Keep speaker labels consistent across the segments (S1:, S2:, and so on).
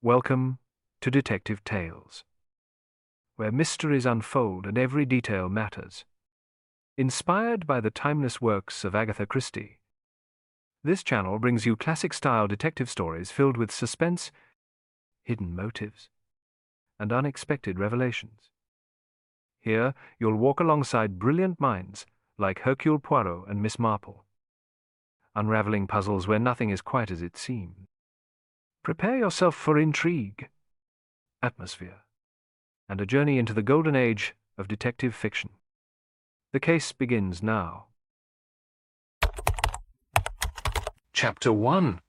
S1: Welcome to Detective Tales, where mysteries unfold and every detail matters. Inspired by the timeless works of Agatha Christie, this channel brings you classic-style detective stories filled with suspense, hidden motives, and unexpected revelations. Here, you'll walk alongside brilliant minds like Hercule Poirot and Miss Marple, unraveling puzzles where nothing is quite as it seems. Prepare yourself for intrigue, atmosphere, and a journey into the golden age of detective fiction. The case begins now.
S2: Chapter 1.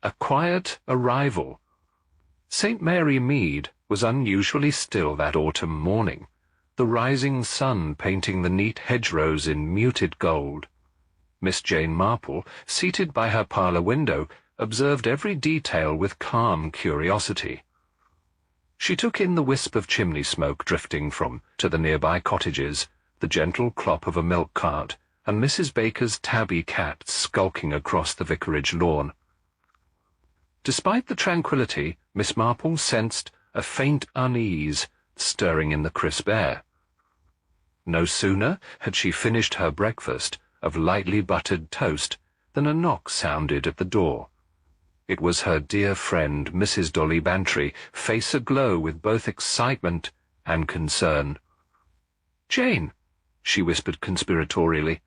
S2: A Quiet Arrival. St. Mary Mead was unusually still that autumn morning, the rising sun painting the neat hedgerows in muted gold. Miss Jane Marple, seated by her parlour window, observed every detail with calm curiosity. She took in the wisp of chimney smoke drifting from to the nearby cottages, the gentle clop of a milk cart, and Mrs. Baker's tabby cat skulking across the vicarage lawn. Despite the tranquillity, Miss Marple sensed a faint unease stirring in the crisp air. No sooner had she finished her breakfast of lightly buttered toast than a knock sounded at the door. It was her dear friend, Mrs. Dolly Bantry, face aglow with both excitement and concern. "Jane," she whispered conspiratorially,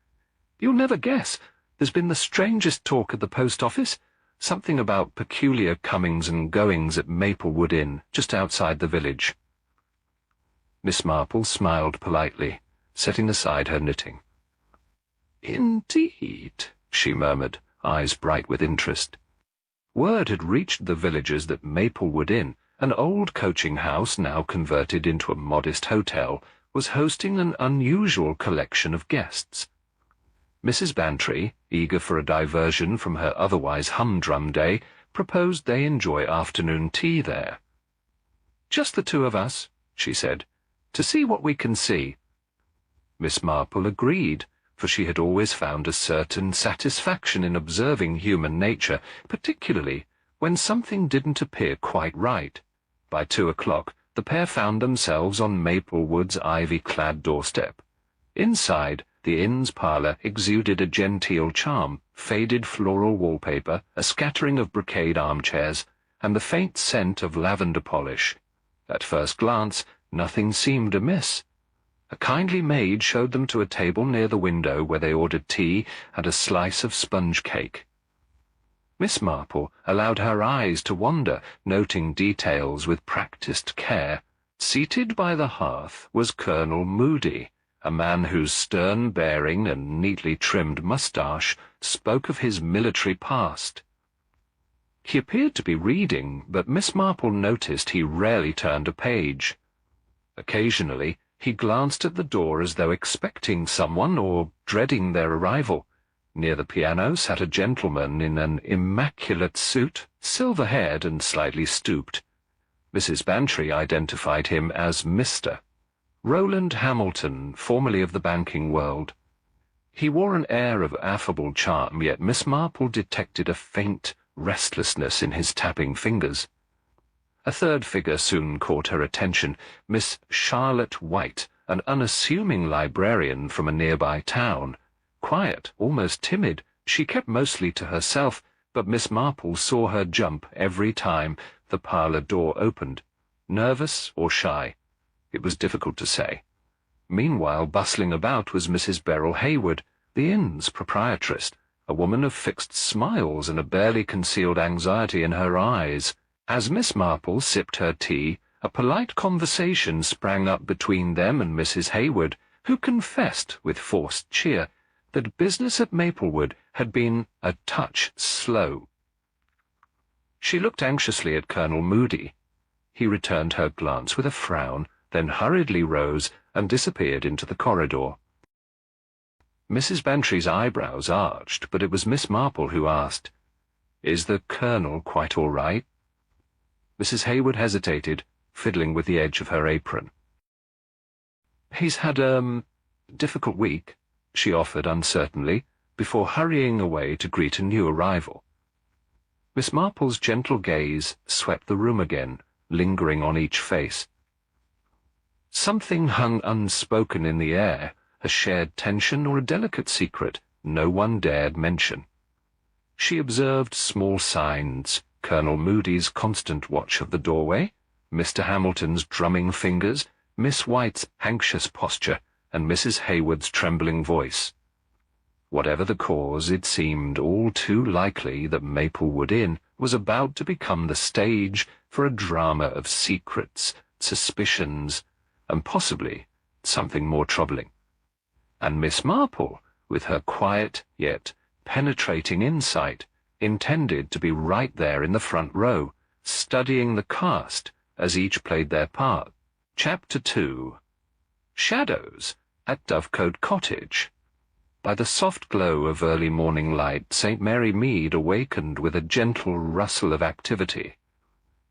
S2: "you'll never guess. There's been the strangest talk at the post office. Something about peculiar comings and goings at Maplewood Inn, just outside the village." Miss Marple smiled politely, setting aside her knitting. "Indeed," she murmured, eyes bright with interest. Word had reached the villagers that Maplewood Inn, an old coaching house now converted into a modest hotel, was hosting an unusual collection of guests. Mrs. Bantry, eager for a diversion from her otherwise humdrum day, proposed they enjoy afternoon tea there. "Just the two of us," she said, "to see what we can see." Miss Marple agreed, for she had always found a certain satisfaction in observing human nature, particularly when something didn't appear quite right. By 2 o'clock, the pair found themselves on Maplewood's ivy-clad doorstep. Inside, the inn's parlour exuded a genteel charm, faded floral wallpaper, a scattering of brocade armchairs, and the faint scent of lavender polish. At first glance, nothing seemed amiss. A kindly maid showed them to a table near the window where they ordered tea and a slice of sponge cake. Miss Marple allowed her eyes to wander, noting details with practised care. Seated by the hearth was Colonel Moody, a man whose stern bearing and neatly trimmed moustache spoke of his military past. He appeared to be reading, but Miss Marple noticed he rarely turned a page. Occasionally, he glanced at the door as though expecting someone or dreading their arrival. Near the piano sat a gentleman in an immaculate suit, silver-haired and slightly stooped. Mrs. Bantry identified him as Mr. Roland Hamilton, formerly of the banking world. He wore an air of affable charm, yet Miss Marple detected a faint restlessness in his tapping fingers. A third figure soon caught her attention, Miss Charlotte White, an unassuming librarian from a nearby town. Quiet, almost timid, she kept mostly to herself, but Miss Marple saw her jump every time the parlour door opened. Nervous or shy? It was difficult to say. Meanwhile, bustling about was Mrs. Beryl Hayward, the inn's proprietress, a woman of fixed smiles and a barely concealed anxiety in her eyes. As Miss Marple sipped her tea, a polite conversation sprang up between them and Mrs. Hayward, who confessed, with forced cheer, that business at Maplewood had been a touch slow. She looked anxiously at Colonel Moody. He returned her glance with a frown, then hurriedly rose and disappeared into the corridor. Mrs. Bantry's eyebrows arched, but it was Miss Marple who asked, "Is the Colonel quite all right?" Mrs. Hayward hesitated, fiddling with the edge of her apron. "He's had a difficult week," she offered uncertainly, before hurrying away to greet a new arrival. Miss Marple's gentle gaze swept the room again, lingering on each face. Something hung unspoken in the air, a shared tension or a delicate secret no one dared mention. She observed small signs, Colonel Moody's constant watch of the doorway, Mr. Hamilton's drumming fingers, Miss White's anxious posture, and Mrs. Hayward's trembling voice. Whatever the cause, it seemed all too likely that Maplewood Inn was about to become the stage for a drama of secrets, suspicions, and possibly something more troubling. And Miss Marple, with her quiet yet penetrating insight, intended to be right there in the front row, studying the cast as each played their part. Chapter 2. Shadows at Dovecote Cottage. By the soft glow of early morning light, St. Mary Mead awakened with a gentle rustle of activity.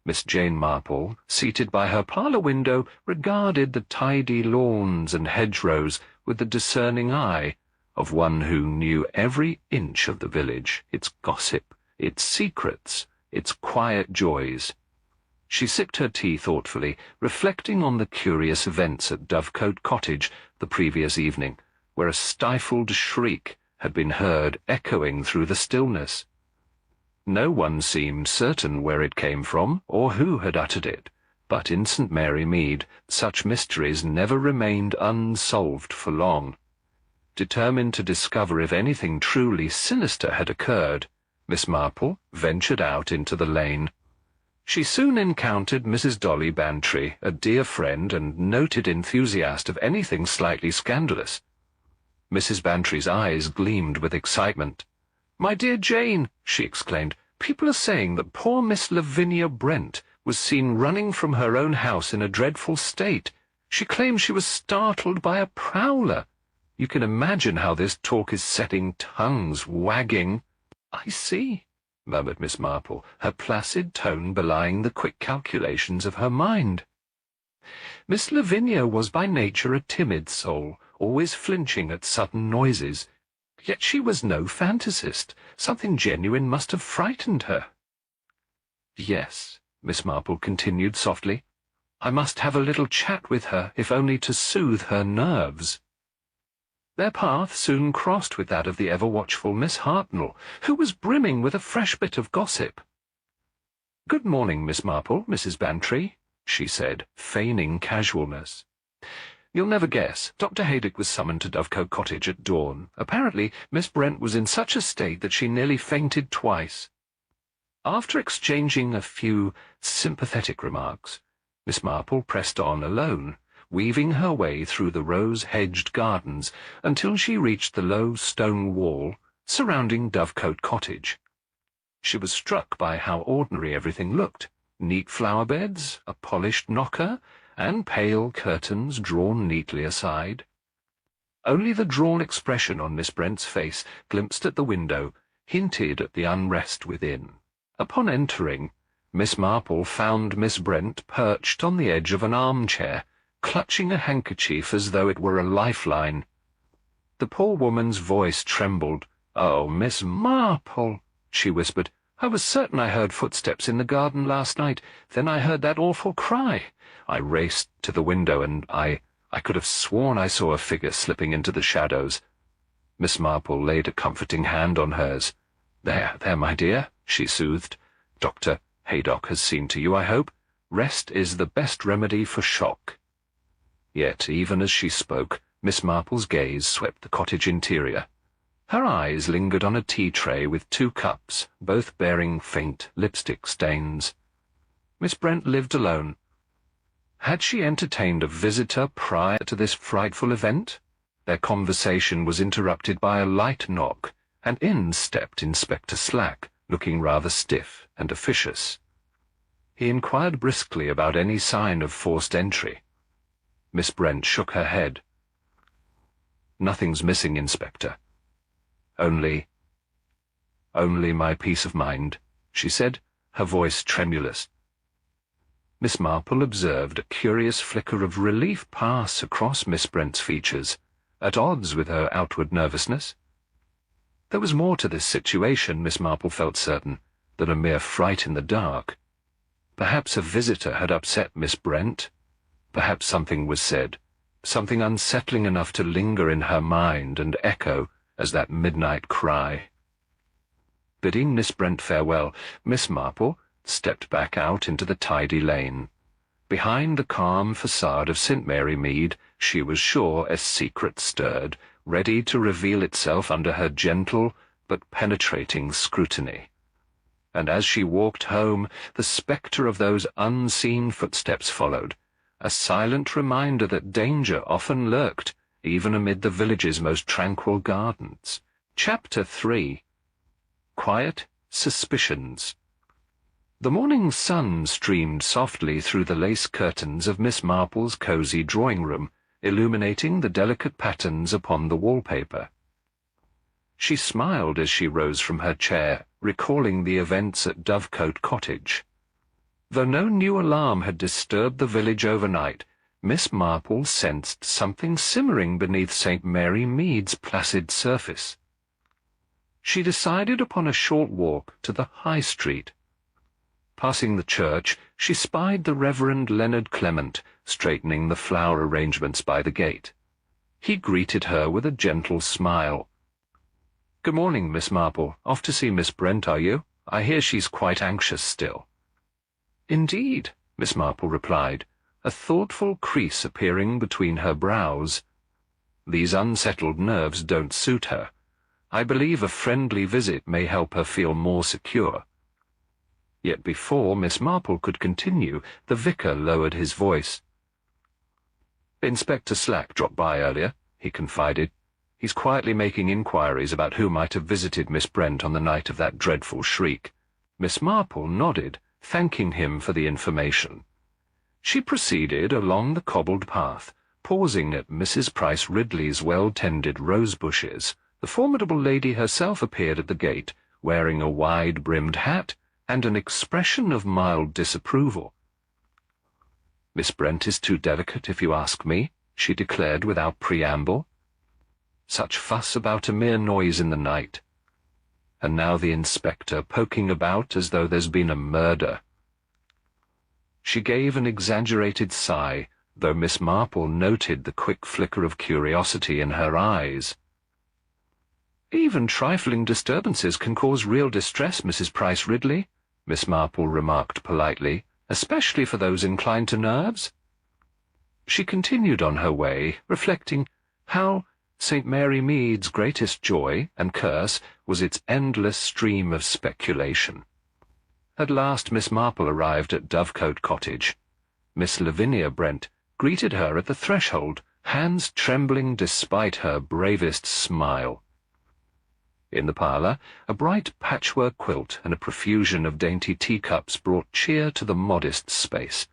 S2: Miss Jane Marple, seated by her parlour window, regarded the tidy lawns and hedgerows with the discerning eye of one who knew every inch of the village, its gossip, its secrets, its quiet joys. She sipped her tea thoughtfully, reflecting on the curious events at Dovecote Cottage the previous evening, where a stifled shriek had been heard echoing through the stillness. No one seemed certain where it came from or who had uttered it, but in St. Mary Mead such mysteries never remained unsolved for long. Determined to discover if anything truly sinister had occurred, Miss Marple ventured out into the lane. She soon encountered Mrs. Dolly Bantry, a dear friend and noted enthusiast of anything slightly scandalous. Mrs. Bantry's eyes gleamed with excitement. "My dear Jane," she exclaimed, "people are saying that poor Miss Lavinia Brent was seen running from her own house in a dreadful state. She claims she was startled by a prowler. You can imagine how this talk is setting tongues wagging." "I see," murmured Miss Marple, her placid tone belying the quick calculations of her mind. Miss Lavinia was by nature a timid soul, always flinching at sudden noises. Yet she was no fantasist. Something genuine must have frightened her. "Yes," Miss Marple continued softly, "I must have a little chat with her, if only to soothe her nerves." Their path soon crossed with that of the ever-watchful Miss Hartnell, who was brimming with a fresh bit of gossip. "Good morning, Miss Marple, Mrs. Bantry," she said, feigning casualness. "You'll never guess. Dr. Haydock was summoned to Dovecote Cottage at dawn. Apparently, Miss Brent was in such a state that she nearly fainted twice." After exchanging a few sympathetic remarks, Miss Marple pressed on alone, weaving her way through the rose-hedged gardens until she reached the low stone wall surrounding Dovecote Cottage. She was struck by how ordinary everything looked: neat flower beds, a polished knocker, and pale curtains drawn neatly aside. Only the drawn expression on Miss Brent's face, glimpsed at the window, hinted at the unrest within. Upon entering, Miss Marple found Miss Brent perched on the edge of an armchair, clutching a handkerchief as though it were a lifeline. The poor woman's voice trembled. "Oh, Miss Marple," she whispered, "I was certain I heard footsteps in the garden last night. Then I heard that awful cry. I raced to the window, and I could have sworn I saw a figure slipping into the shadows." Miss Marple laid a comforting hand on hers. There, my dear," she soothed. "Dr. Haydock has seen to you, I hope. Rest is the best remedy for shock." Yet, even as she spoke, Miss Marple's gaze swept the cottage interior. Her eyes lingered on a tea-tray with 2 cups, both bearing faint lipstick stains. Miss Brent lived alone. Had she entertained a visitor prior to this frightful event? Their conversation was interrupted by a light knock, and in stepped Inspector Slack, looking rather stiff and officious. He inquired briskly about any sign of forced entry. Miss Brent shook her head. "Nothing's missing, Inspector. Only my peace of mind," she said, her voice tremulous. Miss Marple observed a curious flicker of relief pass across Miss Brent's features, at odds with her outward nervousness. There was more to this situation, Miss Marple felt certain. than a mere fright in the dark. Perhaps a visitor had upset Miss Brent. Perhaps something was said, something unsettling enough to linger in her mind and echo as that midnight cry. Bidding Miss Brent farewell, Miss Marple stepped back out into the tidy lane. Behind the calm facade of St. Mary Mead, she was sure a secret stirred, ready to reveal itself under her gentle but penetrating scrutiny. And as she walked home, the spectre of those unseen footsteps followed, a silent reminder that danger often lurked, even amid the village's most tranquil gardens. Chapter 3. Quiet Suspicions. The morning sun streamed softly through the lace curtains of Miss Marple's cosy drawing-room, illuminating the delicate patterns upon the wallpaper. She smiled as she rose from her chair, recalling the events at Dovecote Cottage. Though no new alarm had disturbed the village overnight, Miss Marple sensed something simmering beneath St. Mary Mead's placid surface. She decided upon a short walk to the High Street. Passing the church, she spied the Reverend Leonard Clement straightening the flower arrangements by the gate. He greeted her with a gentle smile. "Good morning, Miss Marple. Off to see Miss Brent, are you? I hear she's quite anxious still." "Indeed," Miss Marple replied, a thoughtful crease appearing between her brows. "These unsettled nerves don't suit her. I believe a friendly visit may help her feel more secure." Yet before Miss Marple could continue, the vicar lowered his voice. "Inspector Slack dropped by earlier," he confided. "He's quietly making inquiries about who might have visited Miss Brent on the night of that dreadful shriek." Miss Marple nodded, thanking him for the information. She proceeded along the cobbled path, pausing at Mrs. Price Ridley's well-tended rose bushes. The formidable lady herself appeared at the gate, wearing a wide-brimmed hat and an expression of mild disapproval. "Miss Brent is too delicate, if you ask me," she declared without preamble. "Such fuss about a mere noise in the night. And now the inspector poking about as though there's been a murder." She gave an exaggerated sigh, though Miss Marple noted the quick flicker of curiosity in her eyes. "Even trifling disturbances can cause real distress, Mrs. Price Ridley," Miss Marple remarked politely, "especially for those inclined to nerves." She continued on her way, reflecting how St. Mary Mead's greatest joy and curse was its endless stream of speculation. At last Miss Marple arrived at Dovecote Cottage. Miss Lavinia Brent greeted her at the threshold, hands trembling despite her bravest smile. In the parlour, a bright patchwork quilt and a profusion of dainty teacups brought cheer to the modest space.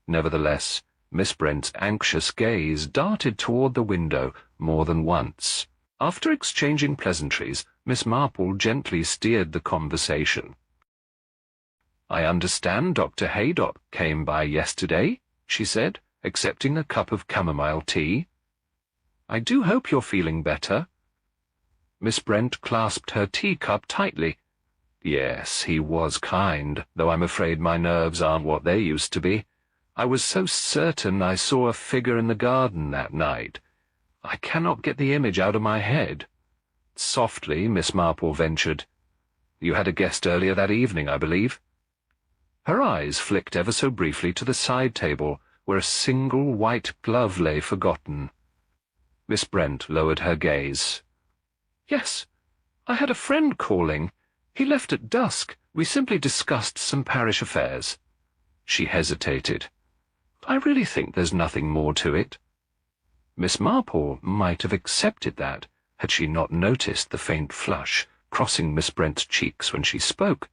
S2: Nevertheless, Miss Brent's anxious gaze darted toward the window more than once. After exchanging pleasantries, Miss Marple gently steered the conversation. "I understand Dr. Haydock came by yesterday," she said, accepting a cup of chamomile tea. "I do hope you're feeling better." Miss Brent clasped her teacup tightly. "Yes, he was kind, though I'm afraid my nerves aren't what they used to be. I was so certain I saw a figure in the garden that night. I cannot get the image out of my head." Softly, Miss Marple ventured, "You had a guest earlier that evening, I believe?" Her eyes flicked ever so briefly to the side table, where a single white glove lay forgotten. Miss Brent lowered her gaze. "Yes, I had a friend calling. He left at dusk. We simply discussed some parish affairs." She hesitated. "I really think there's nothing more to it." Miss Marple might have accepted that, had she not noticed the faint flush crossing Miss Brent's cheeks when she spoke.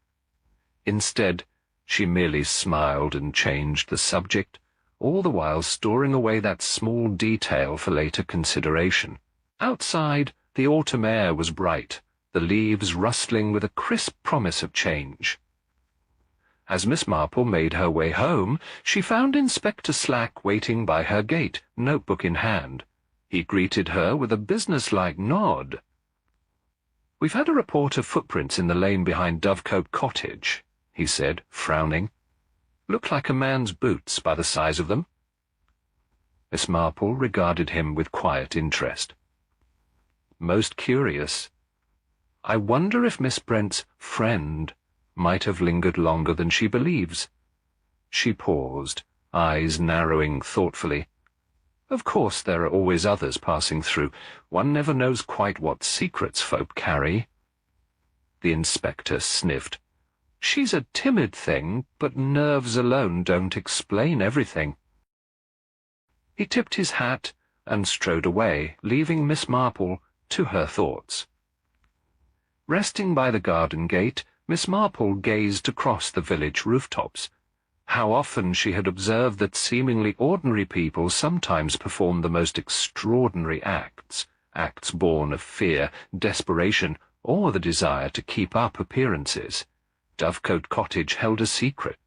S2: Instead, she merely smiled and changed the subject, all the while storing away that small detail for later consideration. Outside, the autumn air was bright, the leaves rustling with a crisp promise of change. As Miss Marple made her way home, she found Inspector Slack waiting by her gate, notebook in hand. He greeted her with a businesslike nod. "We've had a report of footprints in the lane behind Dovecote Cottage," he said, frowning. "Look like a man's boots by the size of them." Miss Marple regarded him with quiet interest. "Most curious. I wonder if Miss Brent's friend might have lingered longer than she believes." She paused, eyes narrowing thoughtfully. "Of course there are always others passing through. One never knows quite what secrets folk carry." The inspector sniffed. "She's a timid thing, but nerves alone don't explain everything." He tipped his hat and strode away, leaving Miss Marple to her thoughts. Resting by the garden gate, Miss Marple gazed across the village rooftops. How often she had observed that seemingly ordinary people sometimes perform the most extraordinary acts born of fear, desperation, or the desire to keep up appearances. Dovecote Cottage held a secret,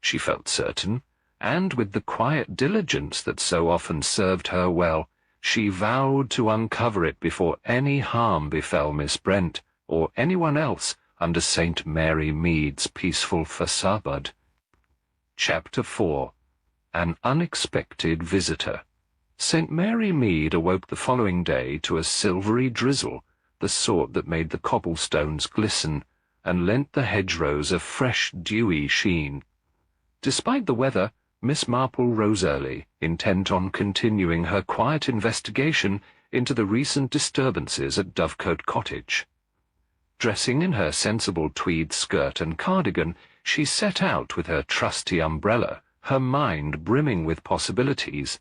S2: she felt certain, and with the quiet diligence that so often served her well, she vowed to uncover it before any harm befell Miss Brent or anyone else under St. Mary Mead's peaceful facade. Chapter 4. An Unexpected Visitor. St. Mary Mead awoke the following day to a silvery drizzle, the sort that made the cobblestones glisten, and lent the hedgerows a fresh dewy sheen. Despite the weather, Miss Marple rose early, intent on continuing her quiet investigation into the recent disturbances at Dovecote Cottage. Dressing in her sensible tweed skirt and cardigan, she set out with her trusty umbrella, her mind brimming with possibilities.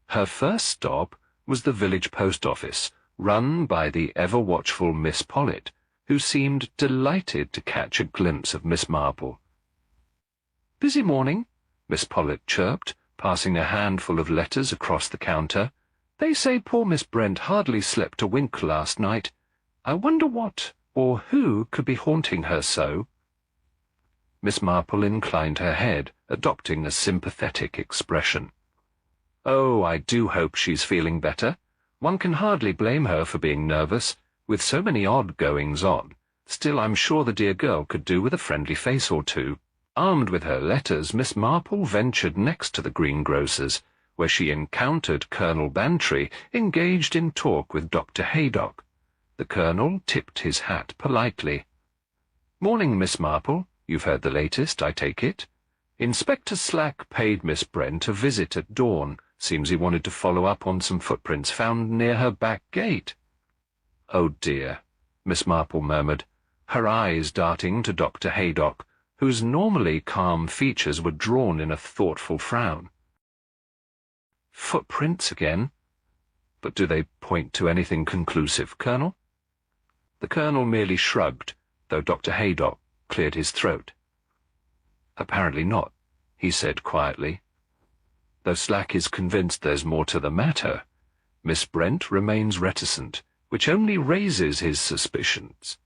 S2: Her first stop was the village post office, run by the ever-watchful Miss Pollet, who seemed delighted to catch a glimpse of Miss Marple. "Busy morning," Miss Pollet chirped, passing a handful of letters across the counter. "They say poor Miss Brent hardly slept a wink last night. I wonder what or who could be haunting her so?" Miss Marple inclined her head, adopting a sympathetic expression. "Oh, I do hope she's feeling better. One can hardly blame her for being nervous, with so many odd goings-on. Still, I'm sure the dear girl could do with a friendly face or two." Armed with her letters, Miss Marple ventured next to the greengrocer's, where she encountered Colonel Bantry engaged in talk with Dr. Haydock. The Colonel tipped his hat politely. "Morning, Miss Marple. You've heard the latest, I take it. Inspector Slack paid Miss Brent a visit at dawn. Seems he wanted to follow up on some footprints found near her back gate." "Oh dear," Miss Marple murmured, her eyes darting to Dr. Haydock, whose normally calm features were drawn in a thoughtful frown. "Footprints again? But do they point to anything conclusive, Colonel?" The Colonel merely shrugged, though Dr. Haydock cleared his throat. "Apparently not," he said quietly. "Though Slack is convinced there's more to the matter, Miss Brent remains reticent, which only raises his suspicions."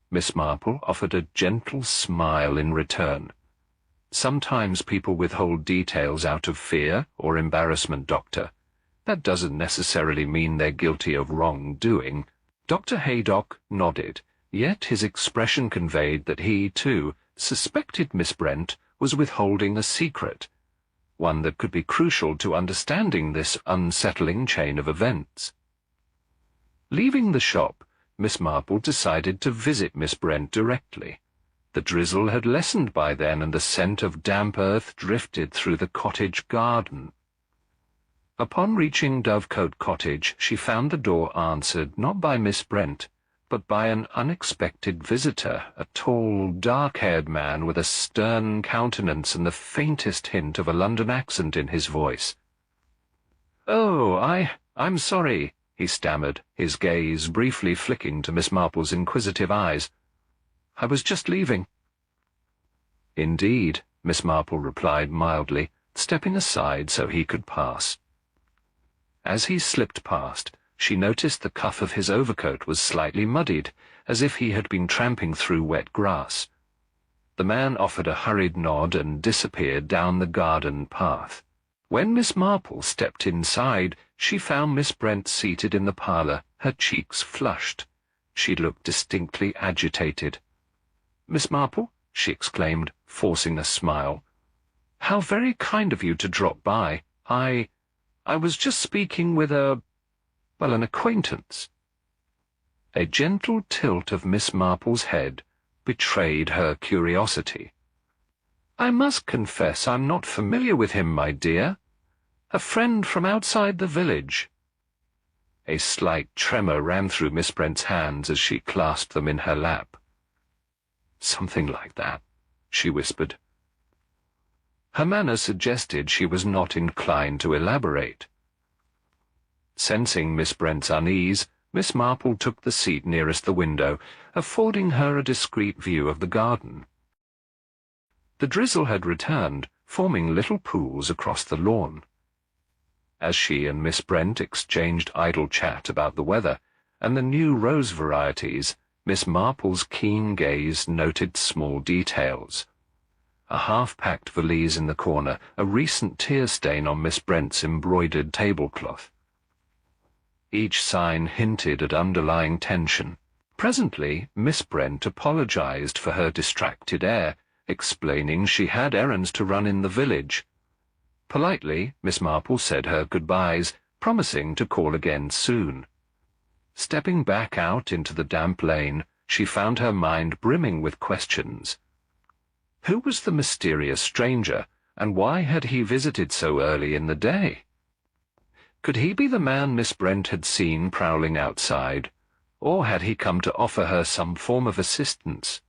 S2: Miss Marple offered a gentle smile in return. "Sometimes people withhold details out of fear or embarrassment, Doctor. That doesn't necessarily mean they're guilty of wrongdoing." Dr. Haydock nodded, yet his expression conveyed that he, too, suspected Miss Brent was withholding a secret, one that could be crucial to understanding this unsettling chain of events. Leaving the shop, Miss Marple decided to visit Miss Brent directly. The drizzle had lessened by then, and the scent of damp earth drifted through the cottage garden. Upon reaching Dovecote Cottage, she found the door answered not by Miss Brent, but by an unexpected visitor, a tall, dark-haired man with a stern countenance and the faintest hint of a London accent in his voice. "Oh, I'm sorry," he stammered, his gaze briefly flicking to Miss Marple's inquisitive eyes. "I was just leaving." "Indeed," Miss Marple replied mildly, stepping aside so he could pass. As he slipped past, she noticed the cuff of his overcoat was slightly muddied, as if he had been tramping through wet grass. The man offered a hurried nod and disappeared down the garden path. When Miss Marple stepped inside, she found Miss Brent seated in the parlour, her cheeks flushed. she looked distinctly agitated. "Miss Marple," she exclaimed, forcing a smile. "How very kind of you to drop by. I was just speaking with an acquaintance." A gentle tilt of Miss Marple's head betrayed her curiosity. "I must confess I'm not familiar with him, my dear. A friend from outside the village." A slight tremor ran through Miss Brent's hands as she clasped them in her lap. "Something like that," she whispered. Her manner suggested she was not inclined to elaborate. Sensing Miss Brent's unease, Miss Marple took the seat nearest the window, affording her a discreet view of the garden. The drizzle had returned, forming little pools across the lawn. As she and Miss Brent exchanged idle chat about the weather and the new rose varieties, Miss Marple's keen gaze noted small details. A half-packed valise in the corner, a recent tear stain on Miss Brent's embroidered tablecloth. Each sign hinted at underlying tension. Presently, Miss Brent apologized for her distracted air, explaining she had errands to run in the village. Politely, Miss Marple said her goodbyes, promising to call again soon. Stepping back out into the damp lane, she found her mind brimming with questions. Who was the mysterious stranger, and why had he visited so early in the day? Could he be the man Miss Brent had seen prowling outside, or had he come to offer her some form of assistance?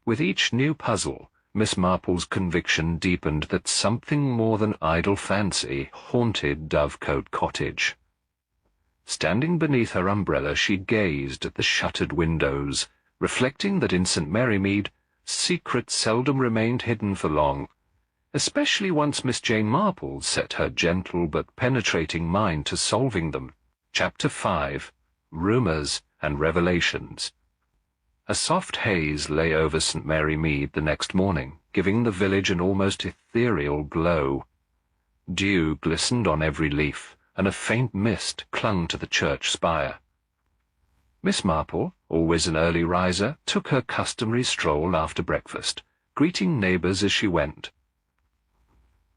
S2: With each new puzzle, Miss Marple's conviction deepened that something more than idle fancy haunted Dovecote Cottage. Standing beneath her umbrella, she gazed at the shuttered windows, reflecting that in St. Marymead, secrets seldom remained hidden for long, especially once Miss Jane Marple set her gentle but penetrating mind to solving them. Chapter 5. Rumours and Revelations. A soft haze lay over St. Marymead the next morning, giving the village an almost ethereal glow. Dew glistened on every leaf, and a faint mist clung to the church spire. Miss Marple, always an early riser, took her customary stroll after breakfast, greeting neighbours as she went.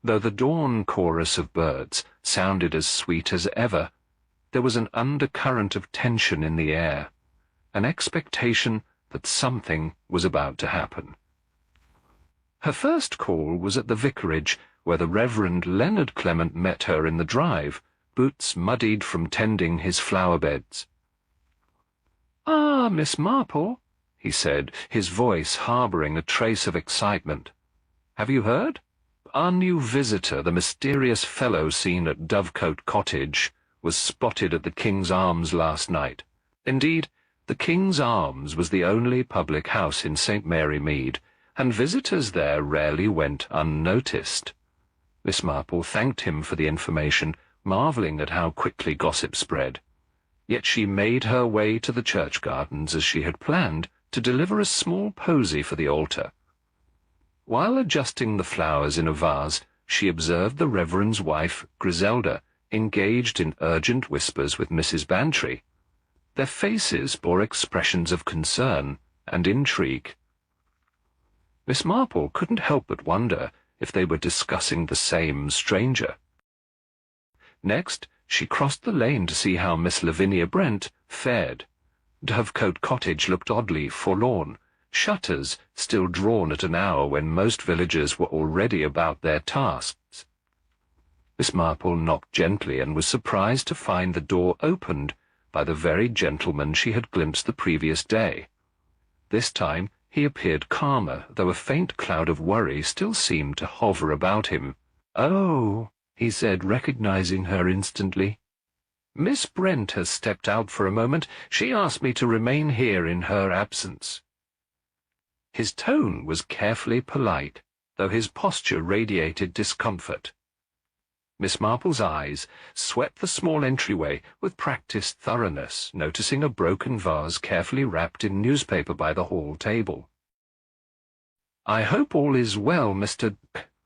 S2: Though the dawn chorus of birds sounded as sweet as ever, there was an undercurrent of tension in the air, an expectation that something was about to happen. Her first call was at the vicarage, where the Reverend Leonard Clement met her in the drive, boots muddied from tending his flower beds. "Ah, Miss Marple," he said, his voice harbouring a trace of excitement. "Have you heard? Our new visitor, the mysterious fellow seen at Dovecote Cottage, was spotted at the King's Arms last night. Indeed, the King's Arms was the only public house in St. Marymead, and visitors there rarely went unnoticed." Miss Marple thanked him for the information, marvelling at how quickly gossip spread. Yet she made her way to the church gardens as she had planned, to deliver a small posy for the altar. While adjusting the flowers in a vase, she observed the Reverend's wife, Griselda, engaged in urgent whispers with Mrs. Bantry. Their faces bore expressions of concern and intrigue. Miss Marple couldn't help but wonder if they were discussing the same stranger. Next, she crossed the lane to see how Miss Lavinia Brent fared. Dovecote Cottage looked oddly forlorn, shutters still drawn at an hour when most villagers were already about their tasks. Miss Marple knocked gently and was surprised to find the door opened by the very gentleman she had glimpsed the previous day. This time he appeared calmer, though a faint cloud of worry still seemed to hover about him. "Oh," he said, recognizing her instantly. "Miss Brent has stepped out for a moment. She asked me to remain here in her absence." His tone was carefully polite, though his posture radiated discomfort. Miss Marple's eyes swept the small entryway with practised thoroughness, noticing a broken vase carefully wrapped in newspaper by the hall table. "I hope all is well, Mr.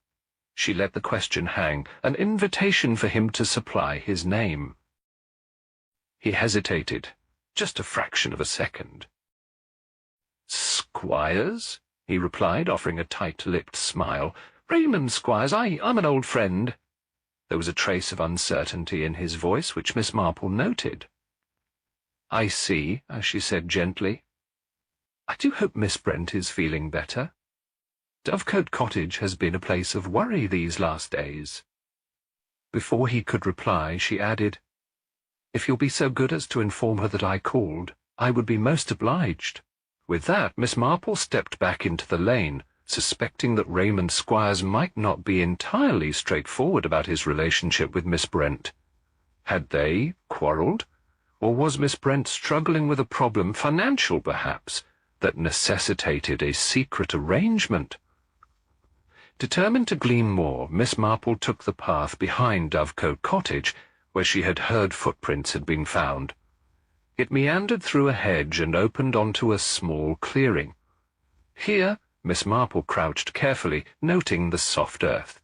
S2: " She let the question hang, an invitation for him to supply his name. He hesitated, just a fraction of a second. "Squires?" he replied, offering a tight-lipped smile. "Raymond Squires, I'm an old friend." There was a trace of uncertainty in his voice which Miss Marple noted. "I see," she said gently. "I do hope Miss Brent is feeling better. Dovecote Cottage has been a place of worry these last days." Before he could reply, she added, "If you'll be so good as to inform her that I called, I would be most obliged." With that, Miss Marple stepped back into the lane, suspecting that Raymond Squires might not be entirely straightforward about his relationship with Miss Brent. Had they quarrelled, or was Miss Brent struggling with a problem, financial perhaps, that necessitated a secret arrangement? Determined to glean more, Miss Marple took the path behind Dovecote Cottage, where she had heard footprints had been found. It meandered through a hedge and opened onto a small clearing. Here Miss Marple crouched carefully, noting the soft earth.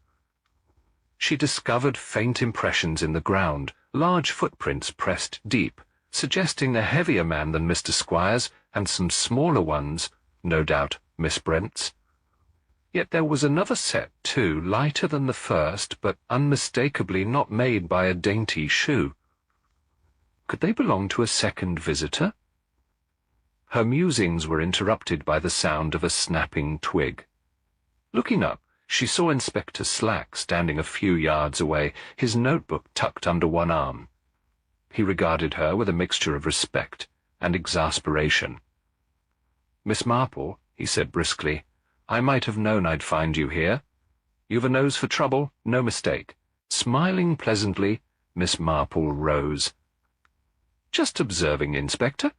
S2: She discovered faint impressions in the ground, large footprints pressed deep, suggesting a heavier man than Mr. Squires, and some smaller ones, no doubt Miss Brent's. Yet there was another set, too, lighter than the first, but unmistakably not made by a dainty shoe. Could they belong to a second visitor? Her musings were interrupted by the sound of a snapping twig. Looking up, she saw Inspector Slack standing a few yards away, his notebook tucked under one arm. He regarded her with a mixture of respect and exasperation. "Miss Marple," he said briskly, "I might have known I'd find you here. You've a nose for trouble, no mistake." Smiling pleasantly, Miss Marple rose. "Just observing, Inspector.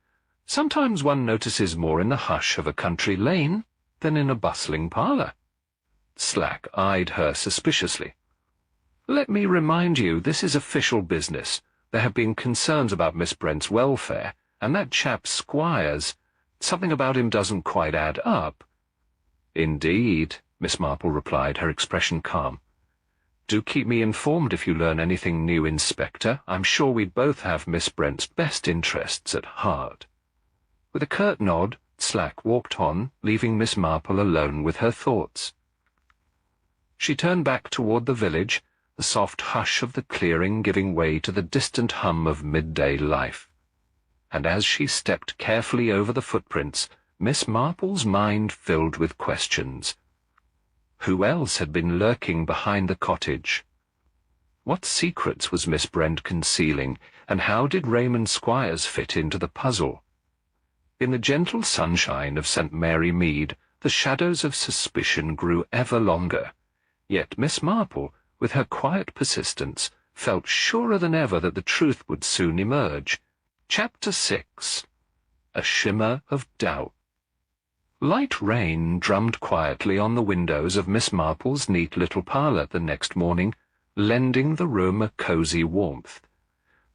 S2: Sometimes one notices more in the hush of a country lane than in a bustling parlour." Slack eyed her suspiciously. "Let me remind you, this is official business. There have been concerns about Miss Brent's welfare, and that chap Squires, something about him doesn't quite add up." "Indeed," Miss Marple replied, her expression calm. "Do keep me informed if you learn anything new, Inspector. I'm sure we both have Miss Brent's best interests at heart." With a curt nod, Slack walked on, leaving Miss Marple alone with her thoughts. She turned back toward the village, the soft hush of the clearing giving way to the distant hum of midday life. And as she stepped carefully over the footprints, Miss Marple's mind filled with questions. Who else had been lurking behind the cottage? What secrets was Miss Brent concealing, and how did Raymond Squires fit into the puzzle? In the gentle sunshine of St. Mary Mead, the shadows of suspicion grew ever longer, yet Miss Marple, with her quiet persistence, felt surer than ever that the truth would soon emerge. Chapter 6. A Shimmer of Doubt. Light rain drummed quietly on the windows of Miss Marple's neat little parlour the next morning, lending the room a cosy warmth.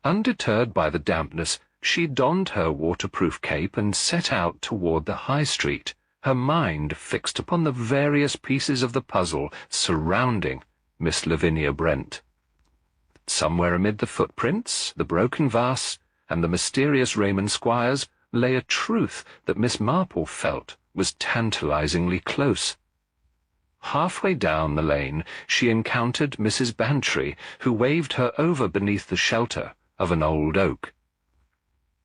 S2: Undeterred by the dampness, she donned her waterproof cape and set out toward the High Street, her mind fixed upon the various pieces of the puzzle surrounding Miss Lavinia Brent. Somewhere amid the footprints, the broken vase, and the mysterious Raymond Squires lay a truth that Miss Marple felt was tantalizingly close. Halfway down the lane, she encountered Mrs. Bantry, who waved her over beneath the shelter of an old oak.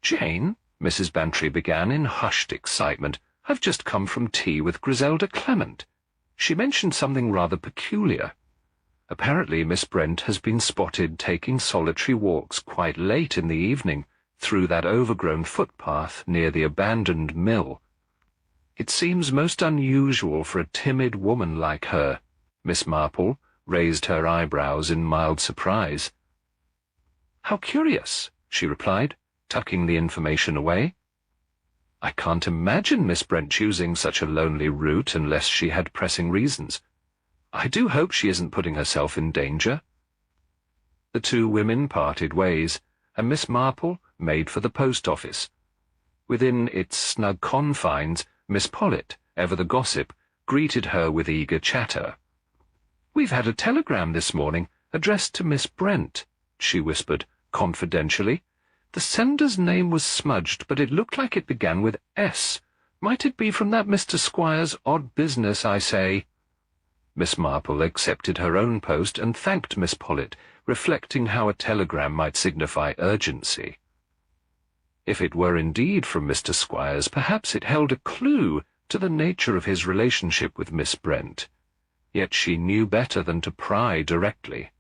S2: "Jane," Mrs. Bantry began in hushed excitement, "I've just come from tea with Griselda Clement. She mentioned something rather peculiar. Apparently Miss Brent has been spotted taking solitary walks quite late in the evening through that overgrown footpath near the abandoned mill. It seems most unusual for a timid woman like her." Miss Marple raised her eyebrows in mild surprise. "How curious," she replied, tucking the information away. "I can't imagine Miss Brent choosing such a lonely route unless she had pressing reasons. I do hope she isn't putting herself in danger." The two women parted ways, and Miss Marple made for the post office. Within its snug confines, Miss Pollitt, ever the gossip, greeted her with eager chatter. "We've had a telegram this morning, addressed to Miss Brent," she whispered, confidentially. The sender's name was smudged, but it looked like it began with S. Might it be from that Mr. Squire's odd business, I say?" Miss Marple accepted her own post and thanked Miss Pollet, reflecting how a telegram might signify urgency. If it were indeed from Mr. Squires, perhaps it held a clue to the nature of his relationship with Miss Brent. Yet she knew better than to pry directly.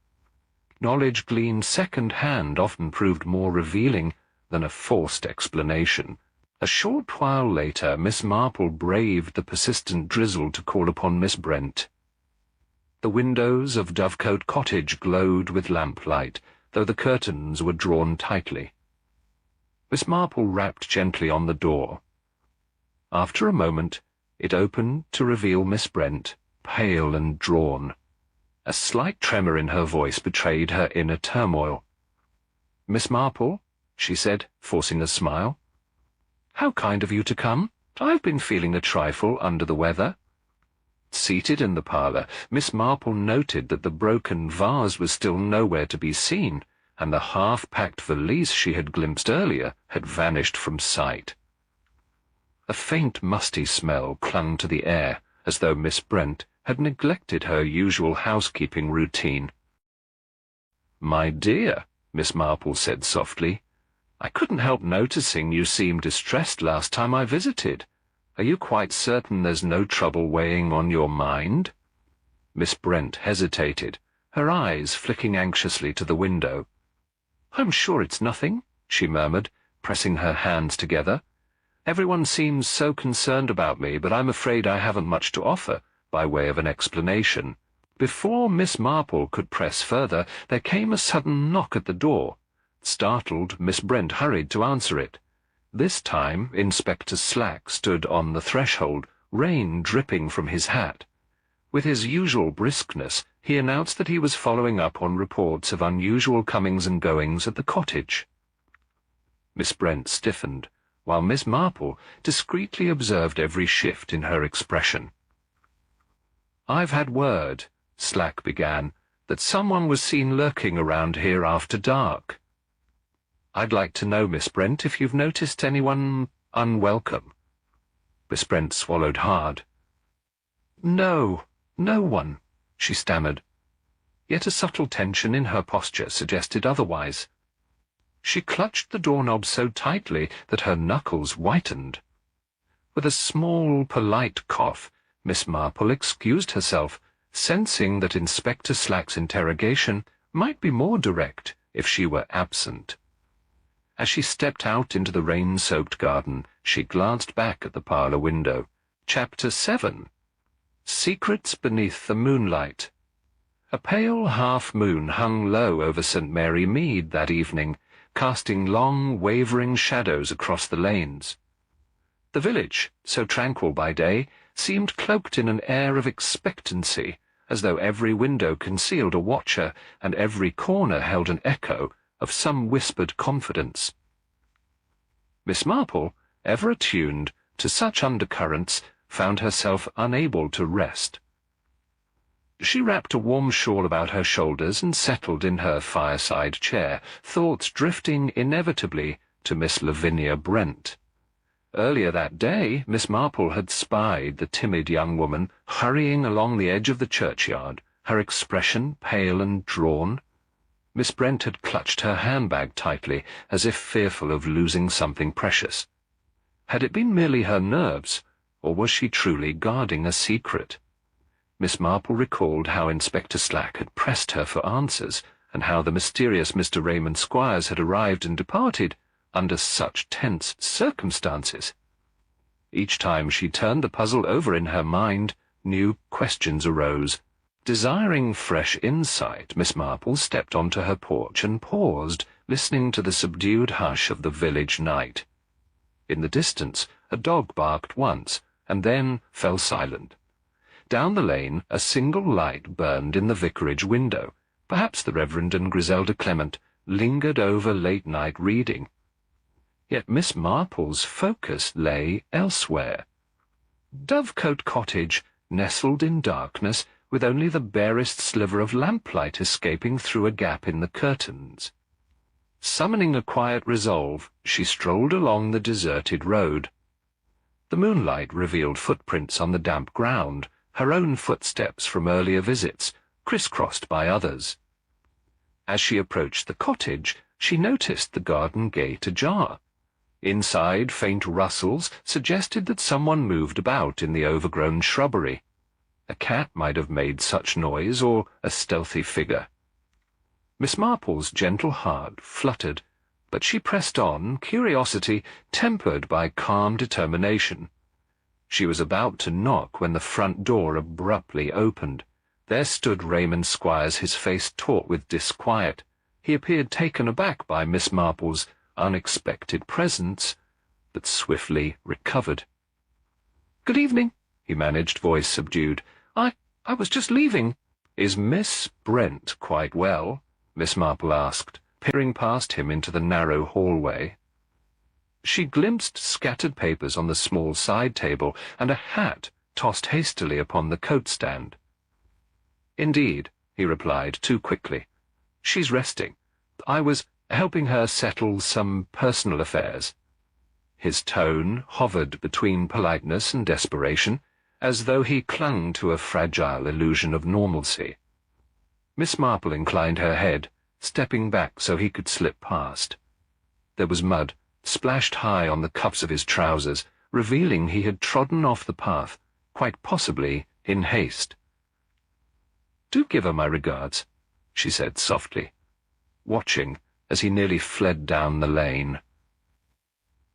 S2: Knowledge gleaned second-hand often proved more revealing than a forced explanation. A short while later, Miss Marple braved the persistent drizzle to call upon Miss Brent. The windows of Dovecote Cottage glowed with lamplight, though the curtains were drawn tightly. Miss Marple rapped gently on the door. After a moment, it opened to reveal Miss Brent, pale and drawn. A slight tremor in her voice betrayed her inner turmoil. "Miss Marple," she said, forcing a smile. "How kind of you to come. I've been feeling a trifle under the weather." Seated in the parlour, Miss Marple noted that the broken vase was still nowhere to be seen, and the half-packed valise she had glimpsed earlier had vanished from sight. A faint musty smell clung to the air, as though Miss Brent had neglected her usual housekeeping routine. "My dear," Miss Marple said softly, "I couldn't help noticing you seemed distressed last time I visited. Are you quite certain there's no trouble weighing on your mind?" Miss Brent hesitated, her eyes flicking anxiously to the window. "I'm sure it's nothing," she murmured, pressing her hands together. "Everyone seems so concerned about me, but I'm afraid I haven't much to offer by way of an explanation." Before Miss Marple could press further, there came a sudden knock at the door. Startled, Miss Brent hurried to answer it. This time Inspector Slack stood on the threshold, rain dripping from his hat. With his usual briskness, he announced that he was following up on reports of unusual comings and goings at the cottage. Miss Brent stiffened, while Miss Marple discreetly observed every shift in her expression. "I've had word," Slack began, "that someone was seen lurking around here after dark. I'd like to know, Miss Brent, if you've noticed anyone unwelcome." Miss Brent swallowed hard. "No, no one," she stammered. Yet a subtle tension in her posture suggested otherwise. She clutched the doorknob so tightly that her knuckles whitened. With a small, polite cough, Miss Marple excused herself, sensing that Inspector Slack's interrogation might be more direct if she were absent. As she stepped out into the rain-soaked garden, she glanced back at the parlour window. Chapter 7. Secrets Beneath the Moonlight. A pale half-moon hung low over St. Mary Mead that evening, casting long, wavering shadows across the lanes. The village, so tranquil by day, seemed cloaked in an air of expectancy, as though every window concealed a watcher and every corner held an echo of some whispered confidence. Miss Marple, ever attuned to such undercurrents, found herself unable to rest. She wrapped a warm shawl about her shoulders and settled in her fireside chair, thoughts drifting inevitably to Miss Lavinia Brent. Earlier that day, Miss Marple had spied the timid young woman hurrying along the edge of the churchyard, her expression pale and drawn. Miss Brent had clutched her handbag tightly, as if fearful of losing something precious. Had it been merely her nerves, or was she truly guarding a secret? Miss Marple recalled how Inspector Slack had pressed her for answers, and how the mysterious Mr. Raymond Squires had arrived and departed under such tense circumstances. Each time she turned the puzzle over in her mind, new questions arose. Desiring fresh insight, Miss Marple stepped onto her porch and paused, listening to the subdued hush of the village night. In the distance, a dog barked once, and then fell silent. Down the lane, a single light burned in the vicarage window. Perhaps the Reverend and Griselda Clement lingered over late-night reading. Yet Miss Marple's focus lay elsewhere. Dovecote Cottage, nestled in darkness, with only the barest sliver of lamplight escaping through a gap in the curtains. Summoning a quiet resolve, she strolled along the deserted road. The moonlight revealed footprints on the damp ground, her own footsteps from earlier visits, crisscrossed by others. As she approached the cottage, she noticed the garden gate ajar. Inside, faint rustles suggested that someone moved about in the overgrown shrubbery. A cat might have made such noise, or a stealthy figure. Miss Marple's gentle heart fluttered, but she pressed on, curiosity tempered by calm determination. She was about to knock when the front door abruptly opened. There stood Raymond Squires, his face taut with disquiet. He appeared taken aback by Miss Marple's unexpected presence, but swiftly recovered. "Good evening," he managed, voice subdued. I was just leaving." "Is Miss Brent quite well?" Miss Marple asked, peering past him into the narrow hallway. She glimpsed scattered papers on the small side table and a hat tossed hastily upon the coat stand. "Indeed," he replied too quickly. "She's resting. I was helping her settle some personal affairs." His tone hovered between politeness and desperation, as though he clung to a fragile illusion of normalcy. Miss Marple inclined her head, stepping back so he could slip past. There was mud, splashed high on the cuffs of his trousers, revealing he had trodden off the path, quite possibly in haste. "Do give her my regards," she said softly, watching as he nearly fled down the lane.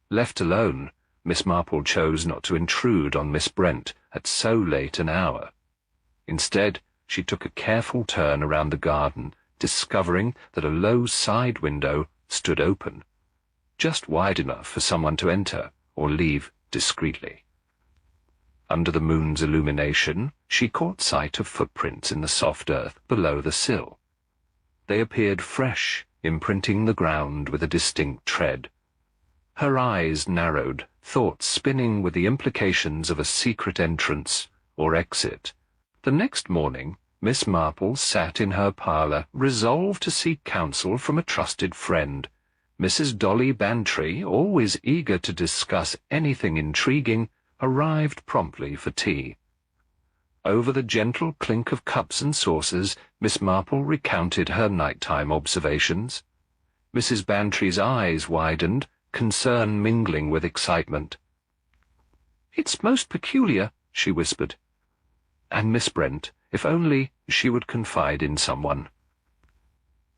S2: Left alone, Miss Marple chose not to intrude on Miss Brent at so late an hour. Instead, she took a careful turn around the garden, discovering that a low side window stood open, just wide enough for someone to enter or leave discreetly. Under the moon's illumination, she caught sight of footprints in the soft earth below the sill. They appeared fresh, imprinting the ground with a distinct tread. Her eyes narrowed, thoughts spinning with the implications of a secret entrance or exit. The next morning, Miss Marple sat in her parlour, resolved to seek counsel from a trusted friend. Mrs. Dolly Bantry, always eager to discuss anything intriguing, arrived promptly for tea. Over the gentle clink of cups and saucers, Miss Marple recounted her nighttime observations. Mrs. Bantry's eyes widened, concern mingling with excitement. "It's most peculiar," she whispered. And Miss Brent, if only she would confide in someone.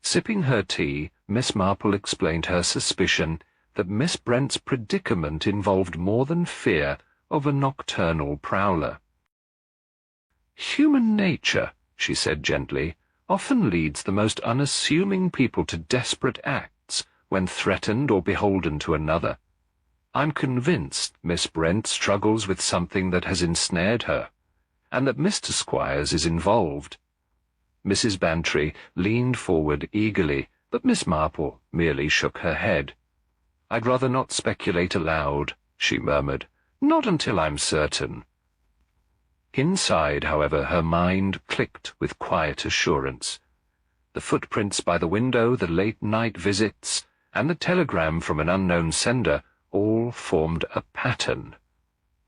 S2: Sipping her tea, Miss Marple explained her suspicion that Miss Brent's predicament involved more than fear of a nocturnal prowler. "Human nature," she said gently, "often leads the most unassuming people to desperate acts when threatened or beholden to another. I'm convinced Miss Brent struggles with something that has ensnared her, and that Mr. Squires is involved." Mrs. Bantry leaned forward eagerly, but Miss Marple merely shook her head. "I'd rather not speculate aloud," she murmured. "Not until I'm certain." Inside, however, her mind clicked with quiet assurance. The footprints by the window, the late-night visits, and the telegram from an unknown sender all formed a pattern.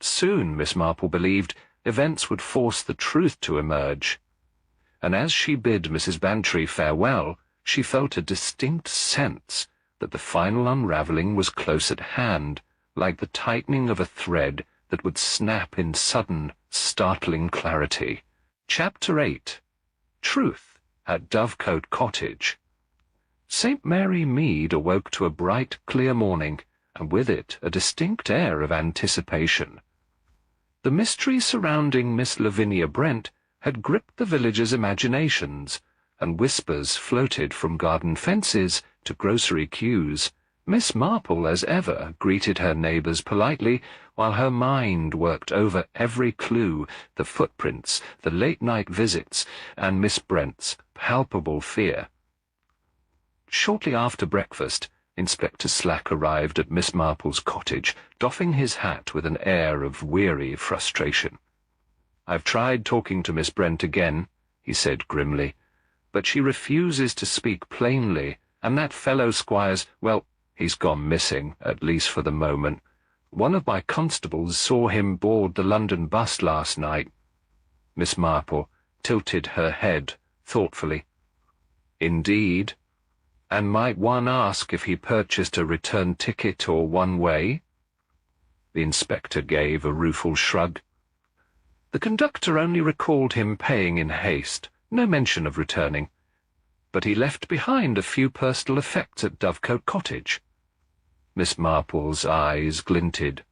S2: Soon, Miss Marple believed, events would force the truth to emerge. And as she bid Mrs. Bantry farewell, she felt a distinct sense that the final unravelling was close at hand, like the tightening of a thread that would snap in sudden, startling clarity. Chapter 8. Truth at Dovecote Cottage. St. Mary Mead awoke to a bright, clear morning, and with it a distinct air of anticipation. The mystery surrounding Miss Lavinia Brent had gripped the villagers' imaginations, and whispers floated from garden fences to grocery queues. Miss Marple, as ever, greeted her neighbours politely, while her mind worked over every clue, the footprints, the late-night visits, and Miss Brent's palpable fear. Shortly after breakfast, Inspector Slack arrived at Miss Marple's cottage, doffing his hat with an air of weary frustration. "I've tried talking to Miss Brent again," he said grimly, "but she refuses to speak plainly And that fellow Squires, well, he's gone missing, at least for the moment. One of my constables saw him board the London bus last night." Miss Marple tilted her head thoughtfully. "Indeed? And might one ask if he purchased a return ticket or one-way?" The inspector gave a rueful shrug. "The conductor only recalled him paying in haste, no mention of returning. But he left behind a few personal effects at Dovecote Cottage." Miss Marple's eyes glinted.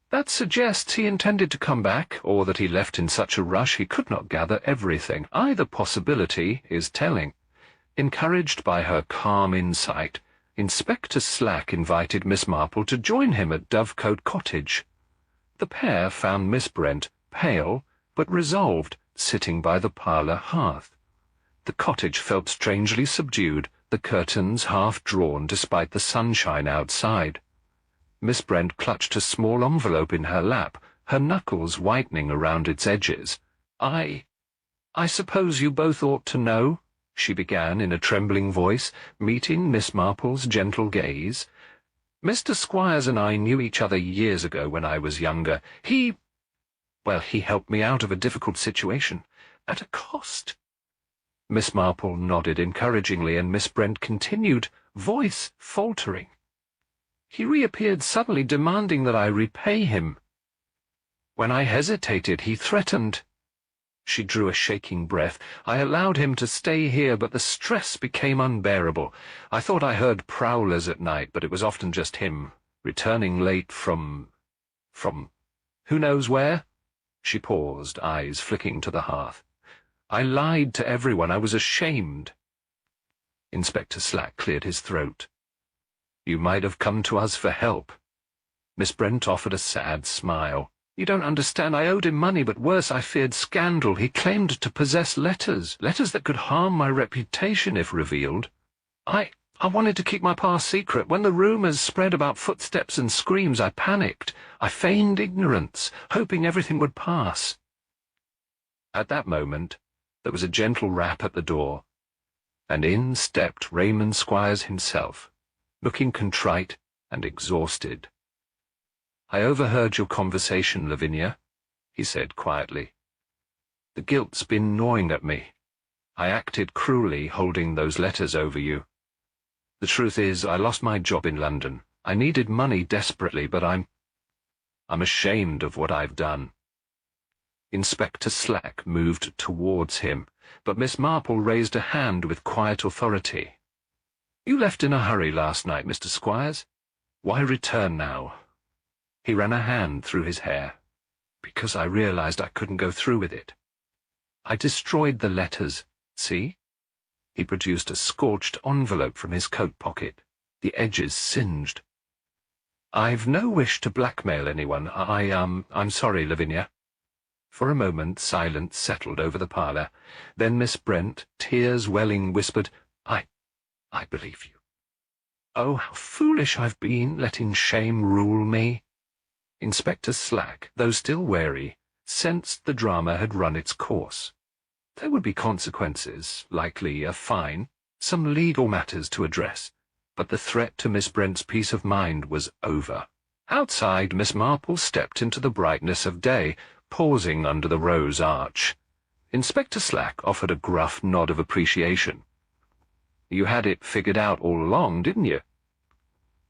S2: "That suggests he intended to come back, or that he left in such a rush he could not gather everything. Either possibility is telling." Encouraged by her calm insight, Inspector Slack invited Miss Marple to join him at Dovecote Cottage. The pair found Miss Brent, pale but resolved, sitting by the parlour hearth. The cottage felt strangely subdued, the curtains half drawn despite the sunshine outside. Miss Brent clutched a small envelope in her lap, her knuckles whitening around its edges. I suppose you both ought to know," she began in a trembling voice, meeting Miss Marple's gentle gaze. "Mr. Squires and I knew each other years ago when I was younger. He helped me out of a difficult situation, at a cost." Miss Marple nodded encouragingly, and Miss Brent continued, voice faltering. "He reappeared suddenly, demanding that I repay him. When I hesitated, he threatened—" She drew a shaking breath. "I allowed him to stay here, but the stress became unbearable. I thought I heard prowlers at night, but it was often just him, returning late from who knows where?" She paused, eyes flicking to the hearth. "I lied to everyone. I was ashamed." Inspector Slack cleared his throat. "You might have come to us for help." Miss Brent offered a sad smile. "You don't understand. I owed him money, but worse, I feared scandal. He claimed to possess letters that could harm my reputation if revealed. I wanted to keep my past secret. When the rumors spread about footsteps and screams, I panicked. I feigned ignorance, hoping everything would pass." At that moment, there was a gentle rap at the door, and in stepped Raymond Squires himself, looking contrite and exhausted. "I overheard your conversation, Lavinia," he said quietly. "The guilt's been gnawing at me. I acted cruelly holding those letters over you. The truth is, I lost my job in London. I needed money desperately, but I'm ashamed of what I've done." Inspector Slack moved towards him, but Miss Marple raised a hand with quiet authority. "You left in a hurry last night, Mr. Squires. Why return now?" He ran a hand through his hair. "Because I realized I couldn't go through with it. I destroyed the letters, see?" He produced a scorched envelope from his coat pocket, the edges singed. "I've no wish to blackmail anyone. I'm sorry, Lavinia." For a moment silence settled over the parlour. Then Miss Brent, tears welling, whispered, I believe you. Oh, how foolish I've been, letting shame rule me." Inspector Slack, though still wary, sensed the drama had run its course. There would be consequences, likely a fine, some legal matters to address, but the threat to Miss Brent's peace of mind was over. Outside, Miss Marple stepped into the brightness of day, pausing under the rose arch. Inspector Slack offered a gruff nod of appreciation. "You had it figured out all along, didn't you?"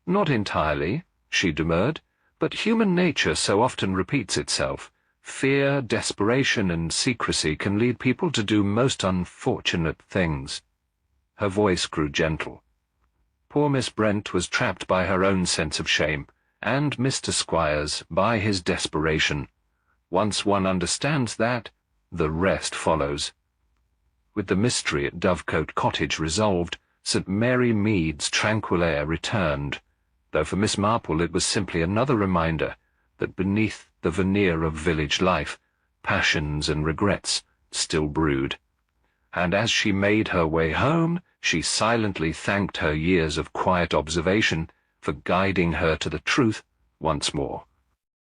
S2: "Not entirely," she demurred, "but human nature so often repeats itself. Fear, desperation, and secrecy can lead people to do most unfortunate things." Her voice grew gentle. Poor Miss Brent was trapped by her own sense of shame, and Mr. Squires by his desperation. Once one understands that, the rest follows. With the mystery at Dovecote Cottage resolved, St. Mary Mead's tranquil air returned, though for Miss Marple it was simply another reminder that beneath the veneer of village life, passions and regrets still brewed. And as she made her way home, she silently thanked her years of quiet observation for guiding her to the truth once more.